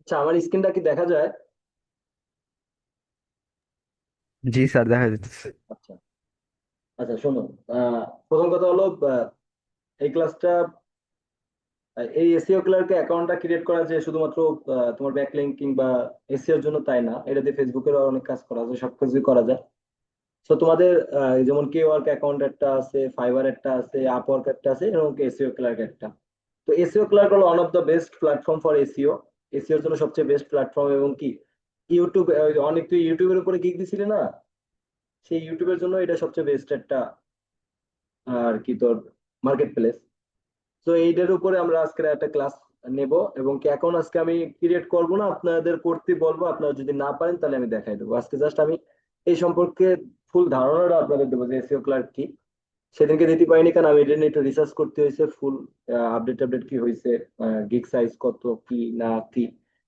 আচ্ছা, আমার স্ক্রিনটা কি দেখা যায়? জি স্যার, দেখা যাচ্ছে। আচ্ছা। আচ্ছা, শোনো। প্রথম কথা হলো, এই ক্লাসটা, এই এসইও ক্লার্ক অ্যাকাউন্টটা ক্রিয়েট করা যে শুধুমাত্র তোমার ব্যাকলিঙ্ক কিংবা এসইওর জন্য তাই না, এটা দিয়ে ফেসবুকের অনেক কাজ করা যায়, সব কিছুই করা যায়। তো তোমাদের যেমন কে ওয়ার্ক অ্যাকাউন্ট একটা আছে, ফাইবার একটা আছে, আপওয়ার্ক একটা আছে, এবং এসইও ক্লার্ক একটা। তো এসইও ক্লার্ক হলো one of the best platform for SEO. এসইওর জন্য সবচেয়ে বেস্ট প্ল্যাটফর্ম। এবং কি ইউটিউব, অনেক তুই ইউটিউবের উপরে গিগ দিছিলি না, সেই ইউটিউবের জন্য এটা সবচেয়ে বেস্ট একটা আর কি তোর মার্কেট প্লেস। তো এইটার উপরে আমরা আজকে একটা ক্লাস নেব। এবং কি এখন আজকে আমি ক্রিয়েট করব না, আপনাদের করতে বলবো। আপনারা যদি না পারেন তাহলে আমি দেখাই দেবো। আজকে জাস্ট আমি এই সম্পর্কে ফুল ধারণাটা আপনাদের দেবো যে এসইও ক্লার্ক কি। সেদিনকে দিতে পারিনি কারণ আমি এটা নিয়ে একটু রিসার্চ করতে হয়েছে। ফুল আপডেট আপডেট কি হয়েছে, গিগ সাইজ কত, কি না কি,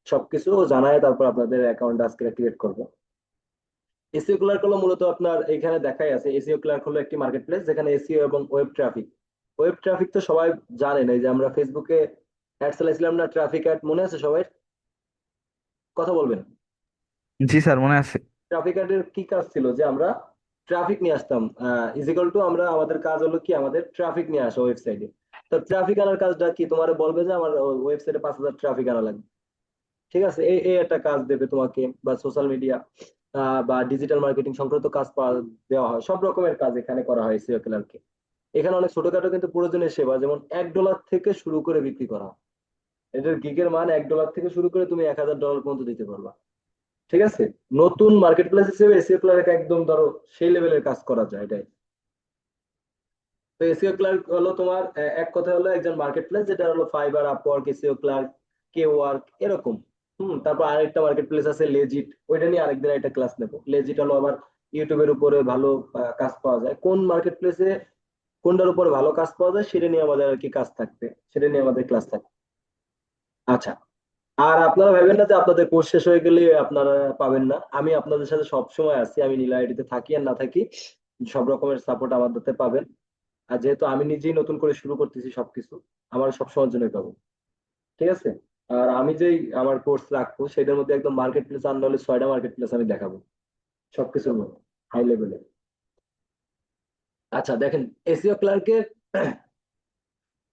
সবকিছু জানায় তারপর আপনাদের অ্যাকাউন্ট আজকে ক্রিয়েট করবো। এসইও ক্লার্ক হলো মূলত আপনার এখানে দেখাই আছে, এসইও ক্লার্ক হলো একটি মার্কেট প্লেস যেখানে এসইও এবং ওয়েব ট্রাফিক। ওয়েব ট্রাফিক তো সবাই জানেন, এই যে আমরা ফেসবুকে অ্যাড চালাইছিলাম না, ট্রাফিক অ্যাড, মনে আছে সবাই? কথা বলবেন। জি স্যার, মনে আছে। ট্রাফিক অ্যাডের কি কাজ ছিল, যে আমরা ট্রাফিক নিয়ে আসতাম। ইজিক্যাল টু আমরা, আমাদের কাজ হলো কি, আমাদের ট্রাফিক নিয়ে আসা ওয়েবসাইটে। তো ট্রাফিক আনার কাজটা কি, তোমার বলবে যে আমার ওয়েবসাইটে 5,000 ট্রাফিক আনা লাগবে। ঠিক আছে, এই এই একটা কাজ দেবে তোমাকে, বা সোশ্যাল মিডিয়া বা ডিজিটাল মার্কেটিং সংক্রান্ত কাজ দেওয়া হয়। সব রকমের কাজ এখানে করা হয় এসইও ক্লার্কে। এখানে অনেক ছোটখাটো কিন্তু প্রয়োজনীয় সেবা, যেমন $1 থেকে শুরু করে বিক্রি করা হয়। এটার গিগের মান $1 থেকে শুরু করে তুমি $1,000 পর্যন্ত দিতে পারবা। ঠিক আছে। নতুন মার্কেট প্লেস হিসেবে এসইও ক্লার্ক একদম ধরো সেই লেভেলের কাজ করা যায় এটাই। তো এসইও ক্লার্ক হলো তোমার এক কথা হলো একজন মার্কেট প্লেস, যেটা হলো ফাইবার, আপওয়ার্ক, এসইও ক্লার্ক, কে ওয়ার্ক, এরকম। তারপর আরেকটা মার্কেট প্লেস আছে লেজিট, ওইটা নিয়ে আরেকদিন একটা ক্লাস নেবো। লেজিট হলো আবার ইউটিউবের উপরে ভালো কাজ পাওয়া যায়। কোন মার্কেট প্লেসে কোনটার উপরে ভালো কাজ পাওয়া যায় সেটা নিয়ে আমাদের আর কি কাজ থাকবে, সেটা নিয়ে আমাদের ক্লাস থাকবে। আচ্ছা। আর আপনারা ভাবেন না যে আপনাদের কোর্স শেষ হয়ে গেলে আপনারা পাবেন না। আমি আপনাদের সাথে সব সময় আছি, আমি নীলা আইডিতে থাকি আর না থাকি, সব রকমের সাপোর্ট আমাদের পাবেন। আর যেহেতু আমি নিজেই নতুন করে শুরু করতেছি সবকিছু, আমার সব সময়ের জন্য পাবো। ঠিক আছে। আর আমি যেই আমার কোর্স রাখবো সেটার মধ্যে একদম মার্কেট প্লেস আনলে 6টা মার্কেট প্লেস আমি দেখাবো, সবকিছুর মধ্যে, হাই লেভেলে। আচ্ছা দেখেন, এসইও ক্লার্কের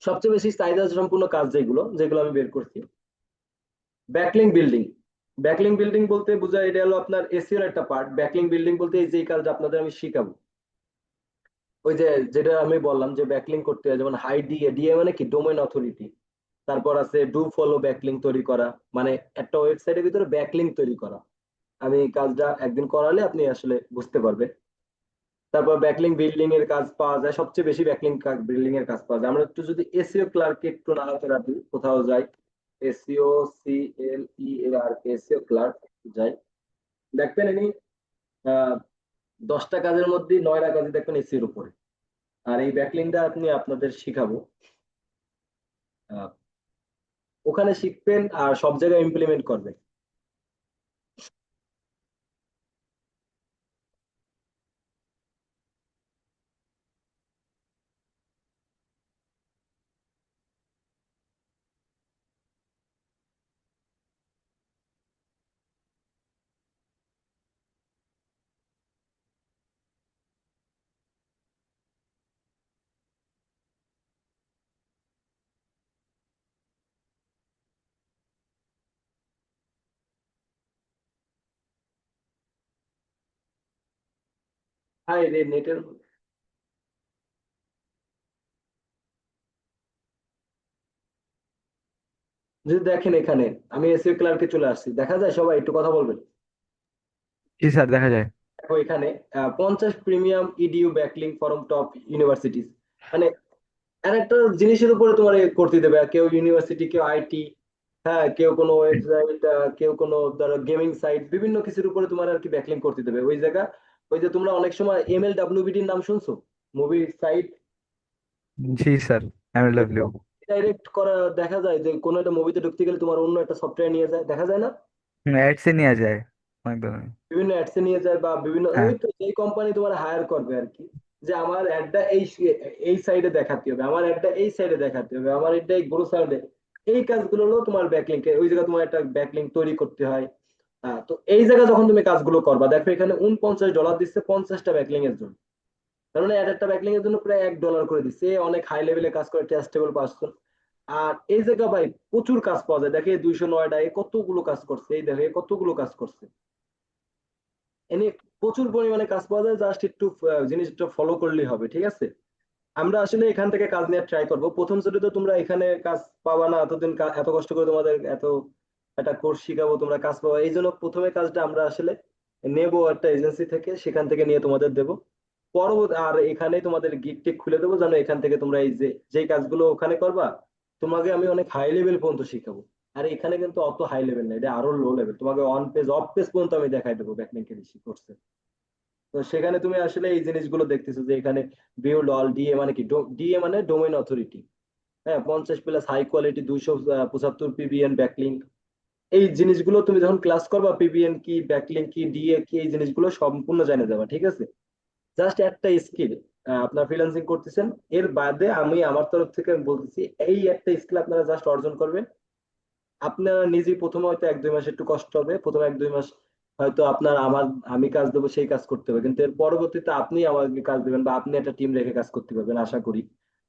সবচেয়ে বেশি চাহিদা সম্পূর্ণ কাজ যেগুলো যেগুলো আমি বের করছি, ব্যাকলিং বিল্ডিং। ব্যাকলিং বিল্ডিং বলতে বোঝায়, এটা হলো আপনার এসইও একটা পার্ট। ব্যাকলিং বিল্ডিং বলতে এই যে কাজ আপনাদের আমি শিখাবো, ওই যে যেটা আমি বললাম যে ব্যাকলিং করতে হয়, যেমন হাই ডিএ, ডিএ মানে কি, ডোমেন অথরিটি। তারপর আছে ডু ফলো ব্যাকলিং তৈরি করা, মানে একটা ওয়েবসাইটের ভিতরে ব্যাকলিং তৈরি করা। আমি এই কাজটা একদিন করালে আপনি আসলে বুঝতে পারবেন। তারপর ব্যাকলিং বিল্ডিং এর কাজ পাওয়া যায়, সবচেয়ে বেশি ব্যাকলিং বিল্ডিং এর কাজ পাওয়া যায়। আমরা একটু যদি এসইও ক্লার্ক একটু নাড়াচাড়া দিই, কোথাও যাই, এসইও, CLEAR, এসইও ক্লার্ক যাই, দেখবেন ইনি আহ 10টা কাজের মধ্যে 9টা কাজ দেখবেন এসির উপরে। আর এই ব্যাকলিংটা আপনি আপনাদের শিখাবো। আহ, ওখানে শিখবেন আর সব জায়গায় ইমপ্লিমেন্ট করবেন। হ্যাঁ, এই নেটের, যদি দেখেন এখানে আমি এসইও ক্লার্কে চলে আসছি, দেখা যায়? সবাই একটু কথা বলবেন। জি স্যার, দেখা যায়। দেখো এখানে 50 premium edu backlink form top universities, মানে আর একটা জিনিসের উপরে তোমার করতে দেবে। আর কেউ ইউনিভার্সিটি, কেউ আইটি, হ্যাঁ, কেউ কোনো ওয়েবসাইট, কেউ কোনো ধরো গেমিং সাইট, বিভিন্ন কিছুর উপরে তোমার আর কি ব্যাকলিং করতে দেবে ওই জায়গা। ওই যে তোমরা অনেক সময় MLWBD নাম শুনছো, মুভি সাইট। জি স্যার, MLW। ডাইরেক্ট করা, দেখা যায় যে কোনো একটা মুভিতে ঢুকতে গেলে তোমার অন্য একটা সফটওয়্যার নিয়ে যায়, দেখা যায় না? অ্যাডসে নিয়ে যায় অনেক ধরনের। বিভিন্ন অ্যাডসে নিয়ে যায়, বা বিভিন্ন হ্যাঁ। ওই তো যেই কোম্পানি তোমার হায়ার করবে আর কি, যে আমার অ্যাডটা এই এই সাইডে দেখাতে হবে, আমার অ্যাডটা এই সাইডে দেখাতে হবে, আমার এটা এই গ্রো সাইডে। এই কাজগুলো হলো তোমার ব্যাকলিংক, ওই জায়গায় তোমার একটা ব্যাকলিংক তৈরি করতে হয়। তো এই জায়গায় যখন তুমি কাজগুলো করবা, দেখো এখানে $49 দিচ্ছে 50টা ব্যাকলিং এর জন্য। তার মানে এক একটা ব্যাকলিং এর জন্য প্রায় $1 করে দিচ্ছে। এ অনেক হাই লেভেলে কাজ করে, ট্রাস্টেবল পারসন। আর এই জায়গা ভাই প্রচুর কাজ পাওয়া যায়। দেখে 209টা কতগুলো কাজ করছে, এই দেখে কতগুলো কাজ করছে। এনে প্রচুর পরিমাণে কাজ পাওয়া যায়, জাস্ট একটু জিনিসটা ফলো করলেই হবে, ঠিক আছে? আমরা আসলে এখান থেকে কাজ নিয়ে ট্রাই করব। প্রথম শুরুতে তো তোমরা এখানে কাজ পাবা না, এতদিন এত কষ্ট করে তোমাদের এত একটা কোর্স শিখাবো, তোমরা কাজ পাবা। এই জন্য প্রথমে কাজটা আমরা আসলে নেব একটা এজেন্সি থেকে, সেখান থেকে নিয়ে তোমাদের দেব। পরবর্তী আর এখানে তোমাদের গিগ টিক খুলে দেবো, যেন এখান থেকে তোমরা এই যে যেই কাজগুলো ওখানে করবা, তোমাকে আমি অনেক হাই লেভেল পর্যন্ত শিখাবো। আর এখানে কিন্তু অত হাই লেভেল না, এটা আরো লো লেভেল। তোমাকে অন পেজ অফ পেজ পর্যন্ত আমি দেখাই দেবো ব্যাকলিংকের কোর্সে। তো সেখানে তুমি আসলে এই জিনিসগুলো দেখতেছো যে এখানে বিল্ড অল ডিএ মানে কি, ডিএ মানে ডোমেইন অথরিটি। হ্যাঁ, 50 plus high quality 275 PBN backlink. এই জিনিসগুলো তুমি যখন ক্লাস করবা, পিবিএন কি, ব্যাকলিংক কি, ডিএ কি, এই জিনিসগুলো সম্পূর্ণ জানে যাবা, ঠিক আছে? জাস্ট একটা স্কিল আপনার ফ্রিল্যান্সিং করতেছেন, এর বাদে আমি আমার তরফ থেকে আমি বলতেছি এই একটা স্কিল আপনারা জাস্ট অর্জন করবেন। আপনারা নিজেই প্রথমে হয়তো 1-2 মাস একটু কষ্ট হবে, প্রথমে 1-2 মাস হয়তো আপনার আমি কাজ দেবো সেই কাজ করতে হবে, কিন্তু এর পরবর্তীতে আপনি আমাকে কাজ দেবেন বা আপনি একটা টিম রেখে কাজ করতে পারবেন আশা করি,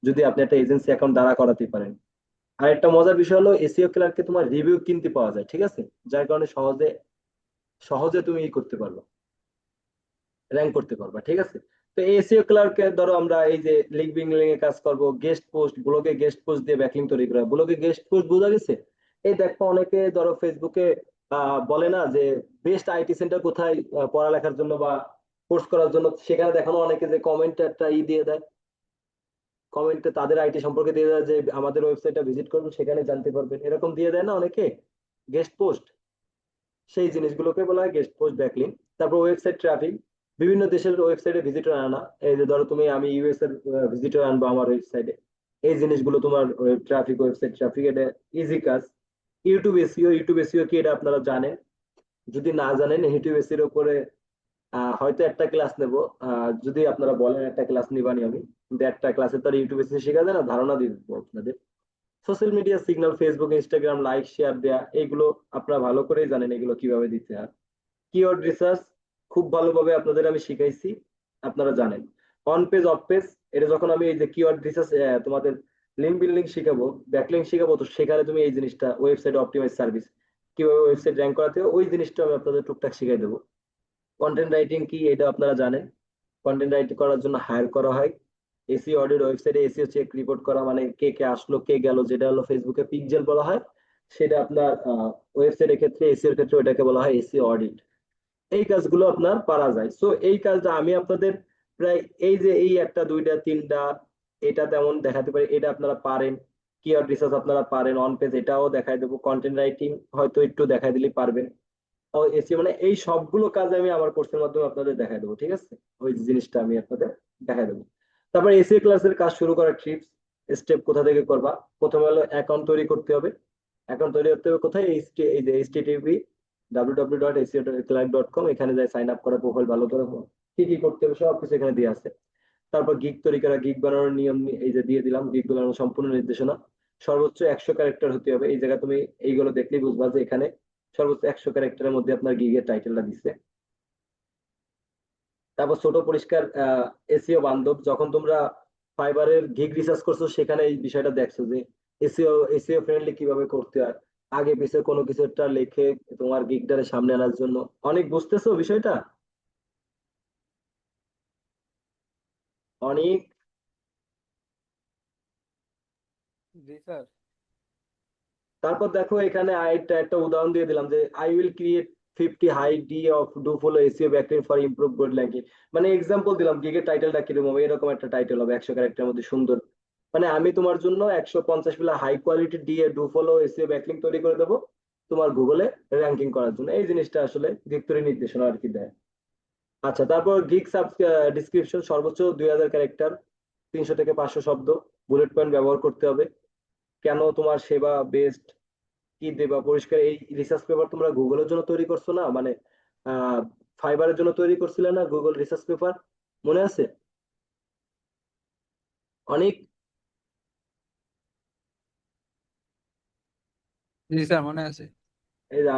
যদি আপনি একটা এজেন্সি অ্যাকাউন্ট দাঁড়া করাতে পারেন। আর একটা মজার বিষয় হলো এসইও ক্লার্ককে তোমার রিভিউ কিনতে পাওয়া যায়, ঠিক আছে? যার কারণে সহজে সহজে তুমি ই করতে পারবে, র্যাঙ্ক করতে পারবা, ঠিক আছে? তো এসইও ক্লার্কে ধরো আমরা এই যে লিঙ্ক বিল্ডিং এ কাজ করব, গেস্ট পোস্ট, ব্লগে গেস্ট পোস্ট দিয়ে ব্যাকলিং তৈরি করা। ব্লগে গেস্ট পোস্ট বোঝা গেছে? এই দেখো অনেকে ধরো ফেসবুকে বলে না যে বেস্ট আইটি সেন্টার কোথায় পড়ালেখার জন্য বা কোর্স করার জন্য, সেখানে দেখানো অনেকে যে কমেন্ট একটা দিয়ে দেয়, কমেন্টে তাদের আইটি সম্পর্কে দিয়ে দেয় যে আমাদের ওয়েবসাইটটা ভিজিট করুন, সেখানে জানতে পারবেন, এরকম দিয়ে দেয় না অনেকে গেস্ট পোস্ট। সেই জিনিসগুলোকে বলা হয় গেস্ট পোস্ট ব্যাকলিং। তারপর ওয়েবসাইট ট্রাফিক, বিভিন্ন দেশের ওয়েবসাইটে ভিজিটর আনা। এই যে ধরো তুমি, আমি ইউএস এর ভিজিটর আনবো আমার ওয়েবসাইটে, এই জিনিসগুলো তোমার ট্রাফিক, ওয়েবসাইট ট্রাফিক, এটা ইজি কাজ। ইউটিউব এসইও কি এটা আপনারা জানেন? যদি না জানেন, ইউটিউব এসইও এর উপরে হয়তো একটা ক্লাস নেব। যদি আপনারা বলেন একটা ক্লাস নিবানি আমি, কিন্তু একটা ক্লাসে তো আর ইউটিউব এসইও শেখা যায় না, ধারণা দিয়ে দেবো আপনাদের। Social media signal, Facebook, Instagram, like, share দেয়া, এগুলো আপনারা ভালো করেই জানেন এগুলো কিভাবে দিতে হয়। কিওয়ার্ড রিসার্চ খুব ভালোভাবে আপনাদের আমি শিখাইছি, আপনারা জানেন। অন পেজ অফ পেজ, এটা যখন আমি এই যে কিওয়ার্ড রিসার্চ তোমাদের লিঙ্ক বিল্ডিং শিখাবো, ব্যাকলিং শিখাবো, তো সেখানে তুমি এই জিনিসটা ওয়েবসাইট অপটিমাইজ সার্ভিস কিভাবে ওয়েবসাইট র্যাঙ্ক করাতে হবে, ওই জিনিসটা আমি আপনাদের টুকটাক শিখাই দেবো। কন্টেন্ট রাইটিং কি এটা আপনারা জানেন? কন্টেন্ট রাইটিং করার জন্য হায়ার করা হয়। এসিও অডিট, ওয়েবসাইটে এসিও চেক রিপোর্ট করা, মানে কে কে আসলো কে গেল, যেটা হলো ফেসবুকে পিক্সেল বলা হয়, সেটা আপনার ওয়েবসাইটের ক্ষেত্রে, এসিওর ক্ষেত্রে ওটাকে বলা হয় এসিও অডিট। এই কাজগুলো আপনার পারা যায়। সো এই কাজটা আমি আপনাদের প্রায় এই যে এই একটা দুইটা তিনটা, এটা তেমন দেখাতে পারি, এটা আপনারা পারেন। কিওয়ার্ড রিসার্চ আপনারা পারেন, অন পেজ এটাও দেখাই দেবো, কন্টেন্ট রাইটিং হয়তো একটু দেখাই দিলে পারবেন। ও এসি মানে এই সবগুলো কাজ আমি আমার কোর্সের মাধ্যমে আপনাদের দেখাই দেবো, ঠিক আছে? ওই জিনিসটা আমি আপনাদের দেখাই দেবো। তারপর এসি ক্লাসের কাজ শুরু করার ট্রিপস, স্টেপ কোথা থেকে করবা। প্রথমে হলো অ্যাকাউন্ট তৈরি করতে হবে। অ্যাকাউন্ট তৈরি করতে হবে কোথায়? এই যে এইচটিটিপি www.acoclark.com, এখানে যাই সাইন আপ করা, প্রোফাইল ভালো করে কি কি করতে হবে সব কিছু এখানে দিয়ে আছে। তারপর গিগ তৈরি করা, গিগ বানানোর নিয়ম এই যে দিয়ে দিলাম, গিগ বানানোর সম্পূর্ণ নির্দেশনা। সর্বোচ্চ 100 ক্যারেক্টার হতে হবে। এই জায়গায় তুমি এইগুলো দেখলেই বুঝবা যে এখানে সর্বোচ্চ 100 ক্যারেক্টারের মধ্যে আপনার গিগের টাইটেলটা দিচ্ছে। তারপর ছোট পরিষ্কার এসিও বান্ধব, যখন তোমরা ফাইবারের গিগ রিসার্চ করছো সেখানে এই বিষয়টা দেখছো যে এসিও ফ্রেন্ডলি কিভাবে করতে হয়, আগে পিছে কোনো কিছু একটা লিখে তোমার গিগটারে সামনে আনার জন্য। অনেক বুঝতেছো বিষয়টা? অনেক। জি স্যার। তারপর দেখো এখানে আরেকটা একটা উদাহরণ দিয়ে দিলাম যে I will create 50 high D of do follow SEO backlink for improve good ranking. মানে এক্সাম্পল দিলাম, গিগের টাইটেলটা কিরকম হবে, এরকম একটা টাইটেল হবে 100 ক্যারেক্টারের মধ্যে সুন্দর। মানে আমি তোমার জন্য 150 বেলা হাই কোয়ালিটি দিয়ে ডু ফলো এসিও ব্যাকলিং তৈরি করে দেবো তোমার গুগলে র্যাঙ্কিং করার জন্য। এই জিনিসটা আসলে গিগ তৈরি নির্দেশনা আর কি দেয়। আচ্ছা, তারপর গিগ সাব ডিসক্রিপশন, সর্বোচ্চ 2000 ক্যারেক্টার, 300 থেকে 500 শব্দ, বুলেট পয়েন্ট ব্যবহার করতে হবে। কেন তোমার সেবা বেস্ট, কি দেবা পরিষ্কার। এই রিসার্চ পেপার তোমরা গুগলের জন্য তৈরি করছো না, মানে আহ ফাইবারের জন্য তৈরি করছিলে না গুগল রিসার্চ পেপার, মনে আছে? অনেক। জি স্যার, মনে আছে। এই যে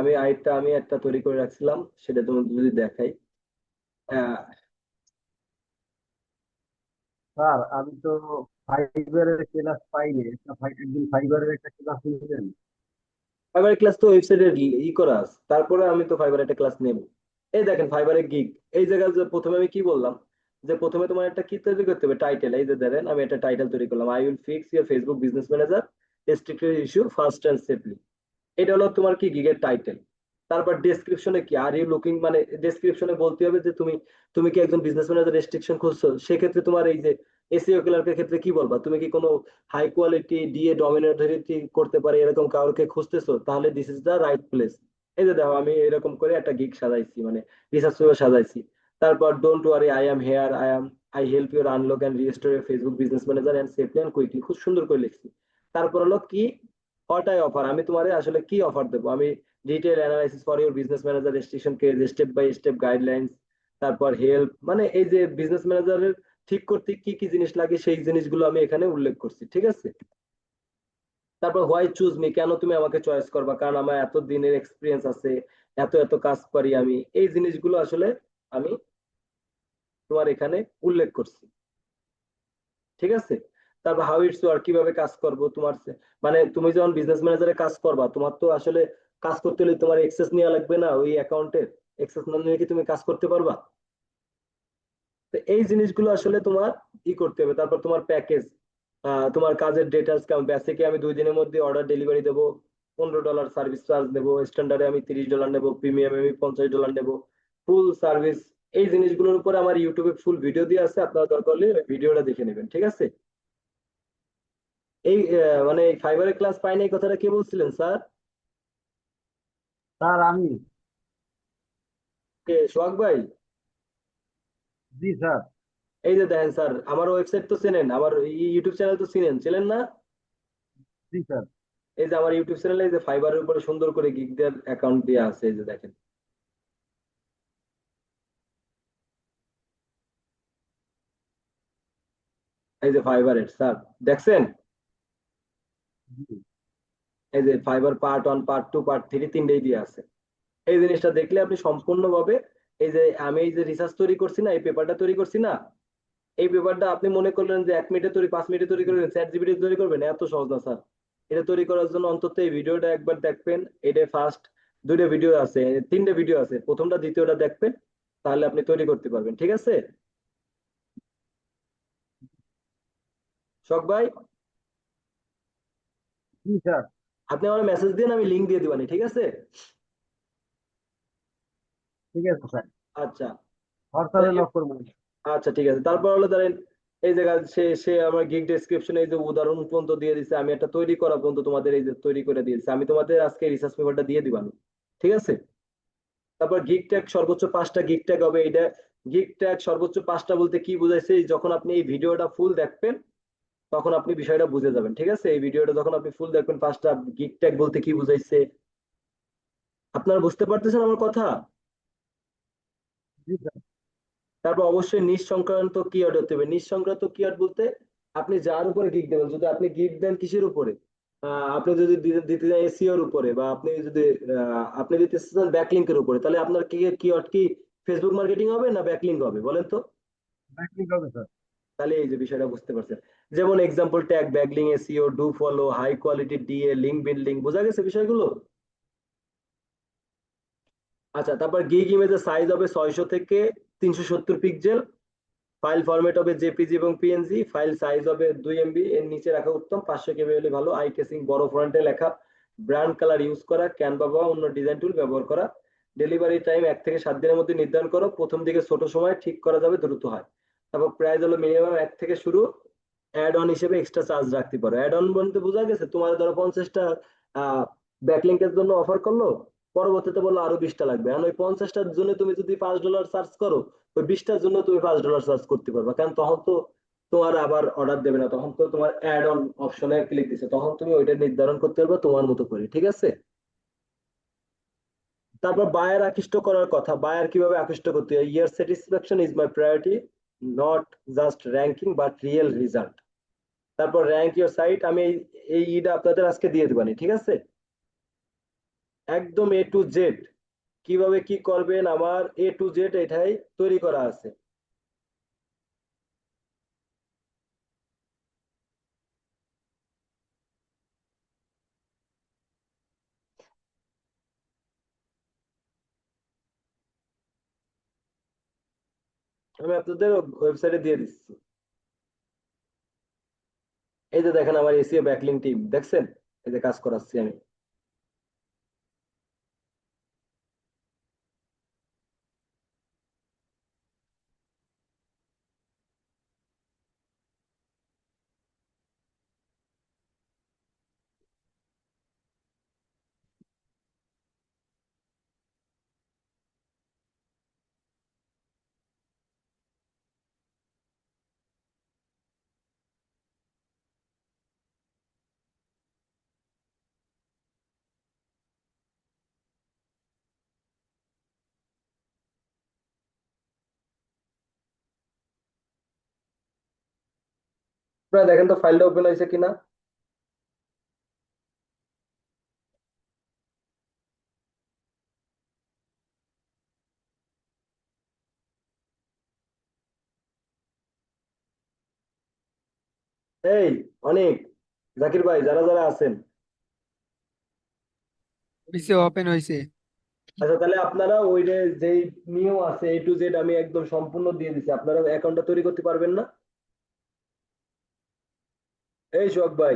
আমি একটা তৈরি করে রাখছিলাম, সেটা তুমি যদি দেখাই। আহ, স্যার আমি তো ফাইবারের ক্লাস পাইনি, একদিন ফাইবারের একটা ক্লাস নিবেন? ফাইবার ক্লাস তো ওয়েবসাইটে করা আছে, তারপরে আমি তো ফাইবার একটা ক্লাস নেব। এই দেখেন ফাইবারের গিগ। এই জায়গায় যে প্রথমে আমি কি বললাম, যে প্রথমে তোমার একটা কি তৈরি করতে হবে, টাইটেল। এই যে দেখেন আমি একটা টাইটেল তৈরি করলাম, I will fix your Facebook business manager restricted issue fast and safely. এটা হলো তোমার কি গিগের টাইটেল। তারপর ডেসক্রিপশনে কি আর ইউ লুকিং, মানে ডেসক্রিপশনে বলতে হবে যে তুমি তুমি কি একজন বিজনেস ম্যানেজার রেস্ট্রিকশন খুঁজছো। সেক্ষেত্রে তোমার এই যে এসইও ক্লার্কের ক্ষেত্রে কি বলবা, তুমি কি কোনো high quality DA domain authority করতে পারে এরকম কাউকে খুঁজতেছো, তাহলে this is the right place. এই যে দেখো আমি এরকম করে একটা গিগ সাজাইছি, মানে রিসার্চ পেপার সাজাইছি। তারপর don't worry, I am here, I help your unlock and restore your Facebook business manager and safely and quickly, খুব সুন্দর করে লিখছি। তারপর হলো কি, কটাই অফার, আমি তোমারে আসলে কি অফার দেবো, আমি detail analysis for your business manager restriction case, step by step guidelines, তারপর হেল্প, মানে এই যে বিজনেস ম্যানেজারের ঠিক করতে কি কি জিনিস লাগে সেই জিনিসগুলো আমি এখানে উল্লেখ করছি, ঠিক আছে। তারপর হোয়াই চুজ মি, কেন তুমি আমাকে চয়েস করবা, কারণ আমার এত দিনের এক্সপিরিয়েন্স আছে, এত এত কাজ পারি আমি, এই জিনিসগুলো আসলে আমি তোমার এখানে উল্লেখ করছি, ঠিক আছে। তারপর হাউ ইটস ওয়ার্ক, কিভাবে কাজ করব তোমার মানে তুমি যখন বিজনেস ম্যানেজারে কাজ করবা, তোমার তো আসলে কাজ করতে হলে তোমার এক্সেস নেওয়া লাগবে না ওই অ্যাকাউন্টের। এক্সেস না নিয়ে কি তুমি কাজ করতে পারবা? তো এই জিনিসগুলো আসলে তোমার করতে হবে। তারপর তোমার প্যাকেজ, তোমার কাজের ডিটেলস কেমন, বেসিকে আমি 2 দিনের মধ্যে অর্ডার ডেলিভারি দেবো, $15 সার্ভিস চার্জ নেবো, স্ট্যান্ডার্ডে আমি $30 নেবো, প্রিমিয়ামে আমি $50 নেবো, ফুল সার্ভিস। এই জিনিসগুলোর উপর আমার ইউটিউবে ফুল ভিডিও দিয়ে আছে, আপনারা দরকার হলে ওই ভিডিওটা দেখে নেবেন, ঠিক আছে। এই মানে ফাইবারের ক্লাস পাইনি এই কথাটা কে বলছিলেন স্যার? স্যার আমি। কে, সোহাগ ভাই? জি স্যার। এই যে দেখেন স্যার, আমার ওয়েবসাইট তো চেনেন, আমার ইউটিউব চ্যানেল তো চেনেন না? জি স্যার। এই যে আমার ইউটিউব চ্যানেলে এই যে ফাইবারের উপরে সুন্দর করে গিগদের অ্যাকাউন্ট দিয়ে আছে, এই যে দেখেন, এই যে ফাইবারের স্যার, দেখছেন? জি এই যে ফাইবার পার্ট 1, পার্ট 2, পার্ট 3 তিনটেই দিয়ে আছে। এই জিনিসটা দেখলে আপনি সম্পূর্ণভাবে, এই যে আমি এই যে রিসার্চ তৈরি করছি না, এই পেপারটা তৈরি করছি না, এই পেপারটা আপনি মনে করলেন যে 1 মিনিটে তৈরি, 5 মিনিটে তৈরি করবেন, চ্যাট জিপিটি তৈরি করবেন, এত সহজ না স্যার। এটা তৈরি করার জন্য অন্তত এই ভিডিওটা একবার দেখবেন। এটা ফার্স্ট 2টা ভিডিও আছে, 3টে ভিডিও আছে, প্রথমটা দ্বিতীয়টা দেখবেন, তাহলে আপনি তৈরি করতে পারবেন, ঠিক আছে। শখ ভাই, জি স্যার। আপনি আমার মেসেজ দিন, আমি লিংক দিয়ে দিবানি, ঠিক আছে। ঠিক আছে স্যার, আচ্ছা। হোয়াটসঅ্যাপে নক করবো। আচ্ছা ঠিক আছে, তারপর হলো ধরেন, এই জায়গায় সে সে আমার গিগ ডেসক্রিপশনে এই যে উদাহরণ পর্যন্ত দিয়ে দিছে, আমি একটা তৈরি করা পর্যন্ত তোমাদের এই যে তৈরি করে দিয়েছি, আমি তোমাদের আজকে রিসার্চ পেপারটা দিয়ে দিবানি, ঠিক আছে। তারপর গিগ ট্যাগ সর্বোচ্চ 5টা গিগ ট্যাগ হবে এটা। গিগ ট্যাগ সর্বোচ্চ 5টা বলতে কি বুঝাইছে, যখন আপনি এই ভিডিওটা ফুল দেখবেন তখন আপনি বিষয়টা বুঝে যাবেন, ঠিক আছে। এই ভিডিওটা যখন আপনি ফুল দেখবেন, 5টা গিগ ট্যাগ বলতে কি বুঝাইছে আপনারা বুঝতে পারতেছেন আমার কথা? জি স্যার। তারপর অবশ্যই নিজ সংক্রান্ত কিওয়ার্ড হতে হবে। নিজ সংক্রান্ত কিওয়ার্ড বলতে আপনি যার উপরে গিগ দেবেন, যদি আপনি গিগ দেন কিসের উপরে, আপনি যদি দিতে চান এসইও এর উপরে, বা আপনি দিতে চান ব্যাকলিংকের উপরে, তাহলে আপনার কি কিওয়ার্ড কি ফেসবুক মার্কেটিং হবে না ব্যাকলিংক হবে বলেন তো? ব্যাকলিং হবে স্যার। তাহলে এই যে বিষয়টা বুঝতে পারছেন, যেমন example tag, backlink, SEO, do follow, high quality DA, link building, বোঝা গেছে বিষয়গুলো? আচ্ছা, তারপর গিগ ইমেজের সাইজ হবে 600 থেকে 370 পিক্সেল, ফাইল ফরম্যাট হবে জেপিজি এবং পিএনজি, ফাইল সাইজ হবে 2 MB, এর নিচে রাখা উত্তম, 500 KB হলে ভালো, আই কেসিং, বড় ফন্টে লেখা, ব্র্যান্ড কালার ইউজ করা, ক্যানভা বা অন্য ডিজাইন টুল ব্যবহার করা, ডেলিভারি টাইম 1 থেকে 7 দিনের মধ্যে নির্ধারণ করো, প্রথম দিকে ছোট সময় ঠিক করা যাবে, দ্রুত হয়। তারপর প্রাইস হলো মিনিমাম 1 থেকে শুরু, অ্যাড অন হিসেবে এক্সট্রা চার্জ রাখতে পারো। অ্যাড অন বলতে বোঝা গেছে, তোমার ধরো 50টা ব্যাকলিংকের জন্য অফার করলো, পরবর্তীতে বললো আরো 20টা লাগবে, এখন ওই 50টার জন্য তুমি যদি $5 চার্জ করো, ওই 20টার জন্য তুমি $5 চার্জ করতে পারবে, কারণ তখন তো তোমার আবার অর্ডার দেবে না, তখন তো তোমার অ্যাড অন অপশনে ক্লিক দিছে, তখন তুমি ওইটা নির্ধারণ করতে পারবে তোমার মতো করে, ঠিক আছে। তারপর বায়ার আকৃষ্ট করার কথা, বায়ার কিভাবে আকৃষ্ট করতে হয়, your satisfaction is my priority, not just ranking but real result. তারপর র্যাঙ্ক ইউর সাইট, আমি এই ইটা আপনাদের আজকে দিয়ে দিবানি, ঠিক আছে। একদম A to Z কিভাবে কি করবেন আমার A to Z এটাই তৈরি করা আছে। আমি আপনাদের ওয়েবসাইটে দিয়ে দিচ্ছি। এই যে দেখেন আমার এসিও ব্যাকলিং টিম দেখছেন, এই যে কাজ করাচ্ছি আমি। আপনারা দেখেন তো ফাইলটা ওপেন হয়েছে কিনা। এই অনেক, জাকির ভাই, যারা যারা আছেন। পিসি ওপেন হয়েছে। আচ্ছা তাহলে আপনারা ওই যে যেই নিয়ম আছে A to Z আমি একদম সম্পূর্ণ দিয়ে দিচ্ছি, আপনারা অ্যাকাউন্টটা তৈরি করতে পারবেন না? এই সোহাগ ভাই,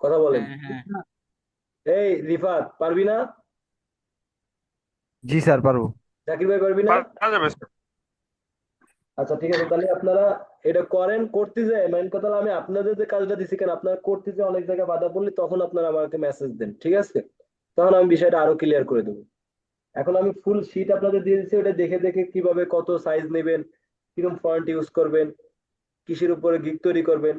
কথা বলেন। হ্যাঁ হ্যাঁ। এই রিফাত, পারবি না? জি স্যার, পারবো। জাকির ভাই, পারবি না? পারা যাবে স্যার। আচ্ছা ঠিক আছে, তাহলে আপনারা এটা করেন। করতে যায় মেন কথা হলো আমি আপনাদের যে কাজটা দিচ্ছি, কেন আপনারা করতে যে অনেক জায়গায় বাধা পড়লে তখন আপনারা আমাকে মেসেজ দেন, ঠিক আছে? তখন আমি বিষয়টা আরো ক্লিয়ার করে দেবো। এখন আমি ফুল শীট আপনাদের দিয়ে দিচ্ছি, ওটা দেখে দেখে কিভাবে কত সাইজ নেবেন, কিরকম ফন্ট ইউজ করবেন, কিসের উপরে গিগ তৈরি করবেন,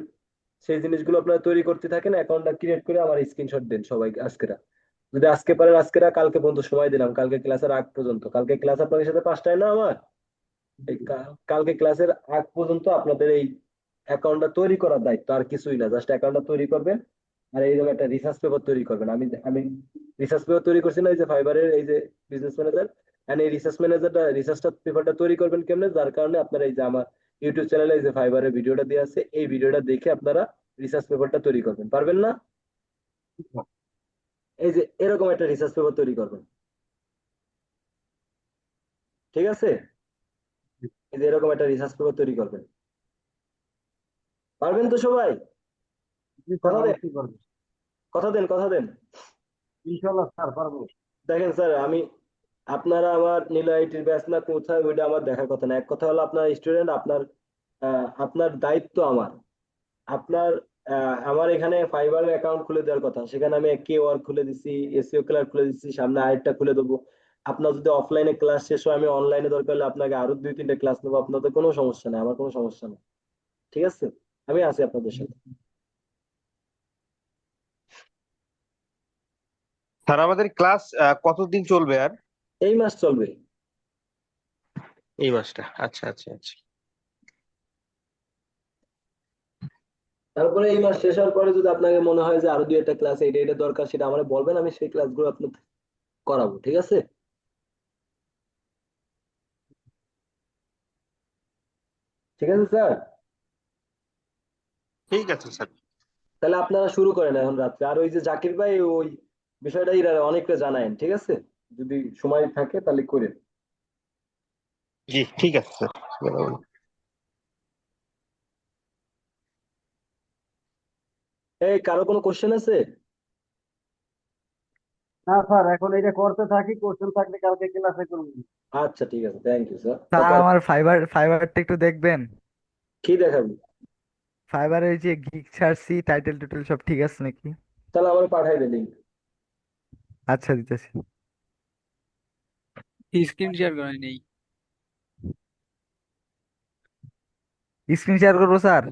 সেই জিনিসগুলো আপনারা তৈরি করতে থাকেন। অ্যাকাউন্টটা ক্রিয়েট করে আমার স্ক্রিনশট দেন সবাই আজকেরা। যদি আজকে পারেন আজকেরা, কালকে পর্যন্ত সময় দিলাম, কালকে ক্লাসের আগ পর্যন্ত। কালকে ক্লাস আপনাদের সাথে 5টায় না আমার, এই কালকে ক্লাসের আগ পর্যন্ত আপনাদের এই অ্যাকাউন্টটা তৈরি করার দায়িত্ব, আর কিছুই না। জাস্ট অ্যাকাউন্টটা তৈরি করবেন আর এইরকম একটা রিসার্চ পেপার তৈরি করবেন। আমি আমি রিসার্চ পেপার তৈরি করছি না, এই যে ফাইবারের এই যে বিজনেস ম্যানেজার, এন্ড এই রিসার্চটা পেপারটা তৈরি করবেন কেমনে, যার কারণে আপনারা এই যে আমার ইউটিউব চ্যানেলে এই যে ফাইবারের ভিডিওটা দিয়ে আছে, এই ভিডিওটা দেখে আপনারা রিসার্চ পেপারটা তৈরি করবেন। পারবেন না? এই যে এরকম একটা রিসার্চ পেপার তৈরি করবেন, ঠিক আছে? এই যে এরকম একটা রিসার্চ পেপার তৈরি করবেন। পারবেন তো সবাই? জি স্যার, কথা দেন, অবশ্যই পারবো। কথা দেন, কথা দেন। ইনশাল্লাহ স্যার, পারবো। দেখেন স্যার, আমি আপনারা আমার নীলা আইটির ব্যাচ না কোথায় ওইটা আমার দেখার কথা না। এক কথা হলো আপনার স্টুডেন্ট, আপনার আপনার দায়িত্ব আমার। আপনার আমার এখানে ফাইবার অ্যাকাউন্ট খুলে দেওয়ার কথা, সেখানে আমি কে ওয়ার্ক খুলে দিচ্ছি, এসইও ক্লাস খুলে দিচ্ছি, সামনে আরেকটা খুলে দেবো। আপনার যদি অফলাইনে ক্লাস শেষ হয়, আমি অনলাইনে দরকার হলে আপনাকে আরো 2-3টে ক্লাস নেবো, আপনাদের কোনো সমস্যা নেই, আমার কোনো সমস্যা নেই, ঠিক আছে? আমি আছি আপনাদের সাথে। স্যার আমাদের ক্লাস কতদিন চলবে আর? এই মাস চলবে। এই মাসটা, আচ্ছা আচ্ছা আচ্ছা। তারপরে এই মাস শেষ হওয়ার পরে যদি আপনাকে মনে হয় যে আরো 2 একটা ক্লাস এটা এটা দরকার, সেটা আমার বলবেন, আমি সেই ক্লাসগুলো আপনার করাবো, ঠিক আছে? ঠিক আছে স্যার, ঠিক আছে স্যার। তাহলে আপনারা শুরু করেন এখন রাত্রে। আর ওই যে জাকির ভাই, ওই বিষয়টাই অনেকটা জানায়েন, ঠিক আছে? যদি সময় থাকে তাহলে করেন। জি ঠিক আছে স্যার। এই কারো কোনো কোশ্চেন আছে? না স্যার, এখন এটা করতে থাকি, কোশ্চেন থাকলে কালকে ক্লাসে করবো। আচ্ছা ঠিক আছে, থ্যাংক ইউ স্যার। স্যার আমার ফাইবারটা একটু দেখবেন। কি দেখাবি? ফাইবারের যে গিগ ছাড়ছি, টাইটেল টুটেল সব ঠিক আছে নাকি? তাহলে আমার পাঠাই দে লিঙ্ক। আচ্ছা, দিতেছি। স্ক্রিন শেয়ার করে নেই। স্ক্রিন শেয়ার করবো স্যার?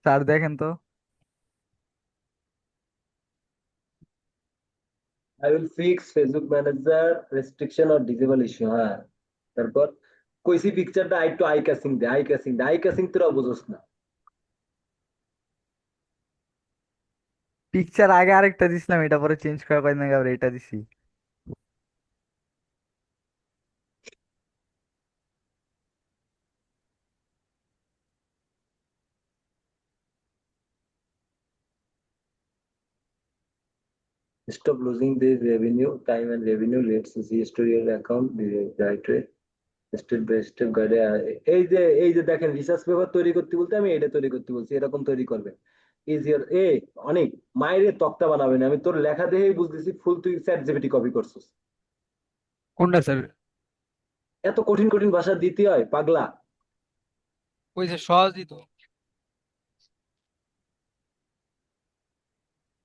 স্যার দেখেন তো। I will fix Facebook manager restriction or disable issue. হ্যাঁ, তারপর কইছি পিকচারটা একটু আই ক্যাসিং দে, আই ক্যাসিং দে, আই ক্যাসিং তোরা বুঝোস না। পিকচার আগে আরেকটা দিছিলাম, এটা পরে চেঞ্জ করা কয়েকদিন আগে আবার এটা দিছি। Stop losing the revenue, time and revenue. Let's see story your account the right way. Step by step গাইডে। এই যে দেখেন, রিসার্চ পেপার তৈরি করতে বলতে আমি এটা তৈরি করতে বলছি, এরকম তৈরি করবে। ইজিয়ার অনেক মায়ের তক্তা বানাবেন, আমি তোর লেখা দেখেই বুঝতেছি ফুল তুই চ্যাট জিপিটি কপি করছিস। কোনটা স্যার? এত কঠিন কঠিন ভাষা দিতে হয় পাগলা? ওই যে সহজই তো,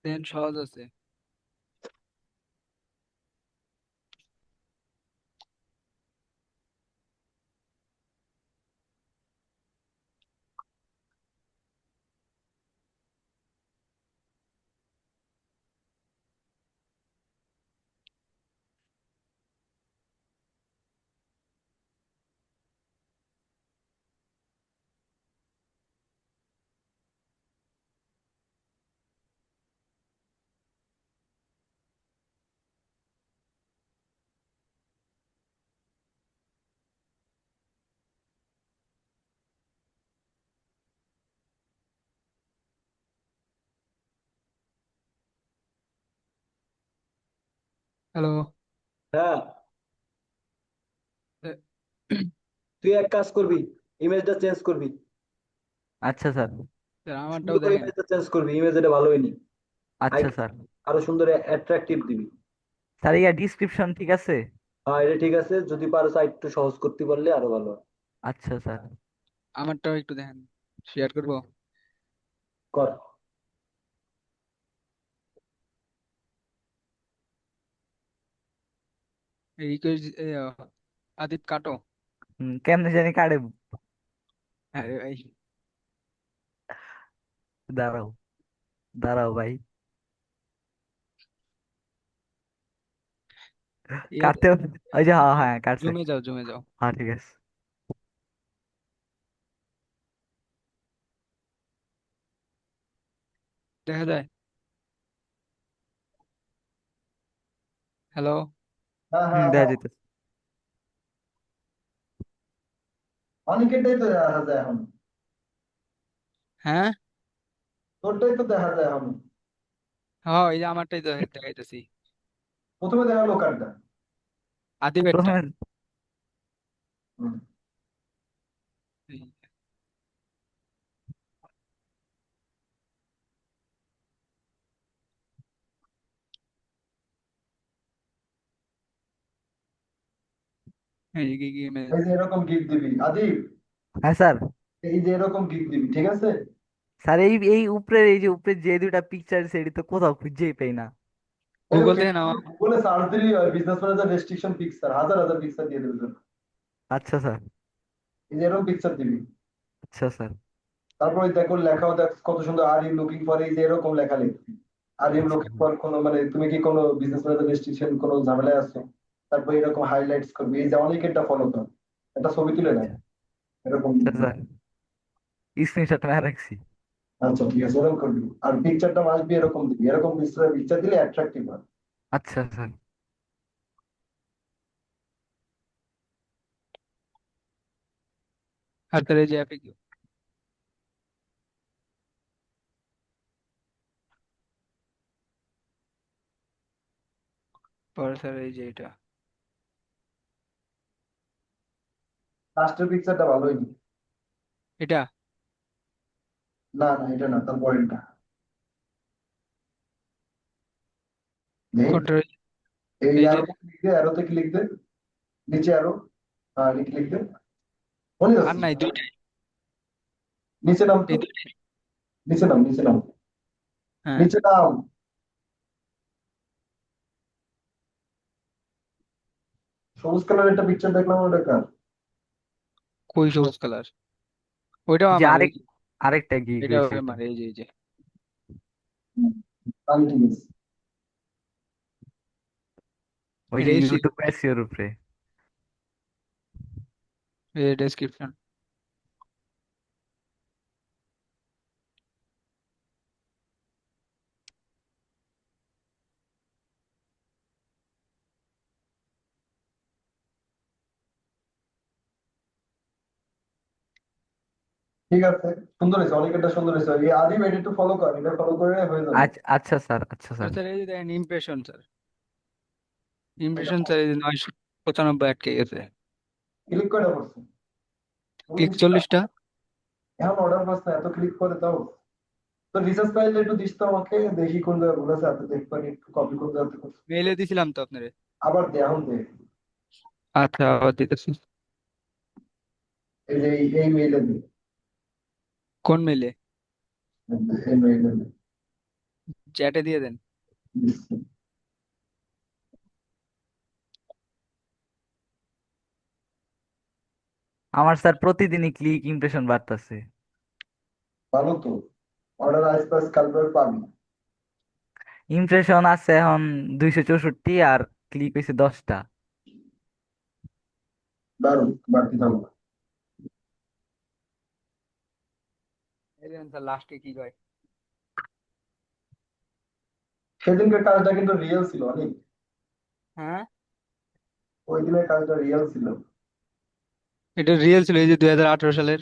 দেন সহজ আছে। হ্যালো। হ্যাঁ, তুই এক কাজ করবি, ইমেজটা চেঞ্জ করবি, আচ্ছা স্যার। স্যার আমারটাও সুন্দর করে দেখেন। ইমেজটা চেঞ্জ করবি, ইমেজ এটা ভালো হয়নি। আচ্ছা স্যার। আরো সুন্দর অ্যাট্রাকটিভ দিবি। স্যার ইয়া ডিসক্রিপশন ঠিক আছে? হ্যাঁ, এটা ঠিক আছে, যদি পারো সাইড একটু সহজ করতে পারলে আরো ভালো হয়। আচ্ছা স্যার। আমারটাও একটু দেখেন, শেয়ার করবো। কর। রিকোয়েস্ট, আদিত কাটো। কেমনে জানি কাটে। আরে ভাই, দাঁড়াও, দাঁড়াও ভাই। ইয়ে, কাটতে ওই যে, হ্যাঁ হ্যাঁ কাটছে। জমে যাও জমে যাও। হ্যাঁ ঠিক আছে। দেখা যায়। হ্যালো। হ্যাঁ হ্যাঁ দেখা হ্যাঁ, যেতেছে। অনেকেরটাই তো দেখা যায় এখন, হ্যাঁ তোরটাই তো দেখা যায় এখন। হ্যাঁ, এই যে আমারটাই তো দেখাইতেছি। প্রথমে দেখালো কার্ডটা। আদিবেরটা। প্রথমে হুম। এই এই যে কি এই যে এরকম গিফট দিবি আদিব, হ্যাঁ স্যার। এই যে এরকম গিফট দিবি, ঠিক আছে? স্যার এই এই উপরের এই যে উপরে যে দুইটা পিকচার সেটি তো কোথাও খুঁজেই পাই না। গুগল থেকে নাও। গুগলে সার্চ দিলেই হয়, বিজনেস ম্যানেজার রেস্ট্রিকশন পিকচার, হাজার হাজার পিকচার দিয়ে দেবে তোর। আচ্ছা স্যার। এই যে এরকম পিকচার দিবি। আচ্ছা স্যার। তারপর ওই দেখো লেখাও দেখ কত সুন্দর, আর ইউ লুকিং ফর, এই যে এরকম লেখা লিখবি। আর ইউ আচ্ছা লুকিং ফর কোনো মানে তুমি কি কোনো বিজনেস ম্যানেজার রেস্ট্রিকশন কোনো ঝামেলায় আছো? তারপর এরকম হাইলাইটস করবি, এই যে অনেকেরটা ফলো কর, একটা ছবি তুলে দেখ আচ্ছা এরকম। আচ্ছা স্যার, স্ক্রিনশট মেরে রাখছি। আচ্ছা ঠিক আছে, এরকম করবি। আর পিকচারটা আসবি এরকম দিবি, এরকম পিকচার দিলে অ্যাট্রাকটিভ হয়। আচ্ছা স্যার। আর তার এই যে অ্যাপে কি পরে স্যার, এই যে এটা। লাস্টের পিকচারটা ভালো হয়নি। এটা না না, এটা না, তার পরেরটা নেই। কোনটা? এই এই যে অ্যারোতে ক্লিক দে, অ্যারোতে ক্লিক দে, নিচে অ্যারো, হ্যাঁ ক্লিক দে, মনে আর যাচ্ছে। নাই, দুইটাই। নিচে নাম তো, এই দুইটাই। নিচে নাম, নিচে নাম, হ্যাঁ, নিচে নাম। সবুজ কালার একটা পিকচার দেখলাম, ওটা কার? কই সবুজ কালার? ওইটাও এই যে আমার, এই আরেক যে আরেকটা গিগ এটাও হয়েছে এটা। আমার, এই যে এই যে তাহলে ঠিক আছে। ওই যে এটা এসি, ইউটিউব এসিওর উপরে। এই ডেসক্রিপশন। ঠিক আছে, সুন্দর হয়েছে, অনেকটা সুন্দর হয়েছে। এই আদিম এটা একটু ফলো কর, এটা ফলো করে হয়ে যাবে। আচ্ছা আচ্ছা স্যার, আচ্ছা স্যার। স্যার এই যে দেখেন ইমপ্রেশন স্যার, এটা ইমপ্রেশন স্যার এই যে 995 আটকে গেছে, ক্লিক করে করছে ক্লিক 19টা। 40টা। এখন অর্ডার করছে, এত ক্লিক করে দাও। তো রিসার্চ ফাইল একটু দিস তো আমাকে, দেখি কোন জায়গায় ভুল আছে, এত দেখবানি একটু কপি কোন জায়গাতে করছে। মেইলে দিছিলাম তো আপনারে। আবার দে, এখন দে। আচ্ছা আবার দিতেছি। এই যে এই মেইলে দে, কোন মেইলে? এই মেইলে দে। চ্যাটে দিয়ে দেন। দিচ্ছি। আমার স্যার প্রতিদিনই ক্লিক ইমপ্রেশন বাড়তেছে। ভালো তো, অর্ডার আইসপাস কালকে পাবি। ইমপ্রেশন আছে এখন 264, আর ক্লিক হয়েছে 10টা। দারুন, বাড়তি থাকবে। এই দেখেন স্যার লাস্টে কি কয়। সেদিনকার কাজটা কিন্তু রিয়েল ছিল অনেক, হ্যাঁ ওই দিনের কাজটা রিয়েল ছিল। এটা রিয়েল ছিল এই যে 2018 সালের,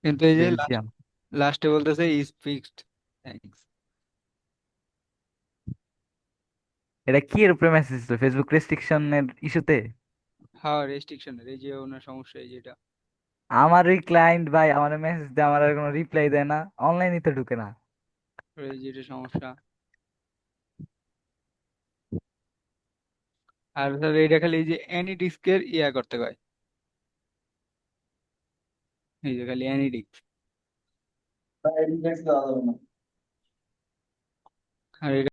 কিন্তু এই যে বেলজিয়াম। লাস্টে বলতেছে ইজ ফিক্সড, থ্যাঙ্কস। এটা কি এর উপরে মেসেজ ছিল? ফেসবুক রেস্ট্রিকশনের ইস্যুতে? হ্যাঁ রেস্ট্রিকশনের এই যে ওনার সমস্যা এই যেটা, আমার ওই ক্লায়েন্ট ভাই আমার মেসেজ দেয়, আমার আর কোনো রিপ্লাই দেয় না, অনলাইনে তো ঢুকে না। এই যে এটা সমস্যা। আর স্যার এইটা খালি এই যে অ্যানি ডিস্কের ইয়া করতে কয়, এই যে খালি অ্যানি ডিস্ক। না, এডিট দেওয়া যাবে না। আর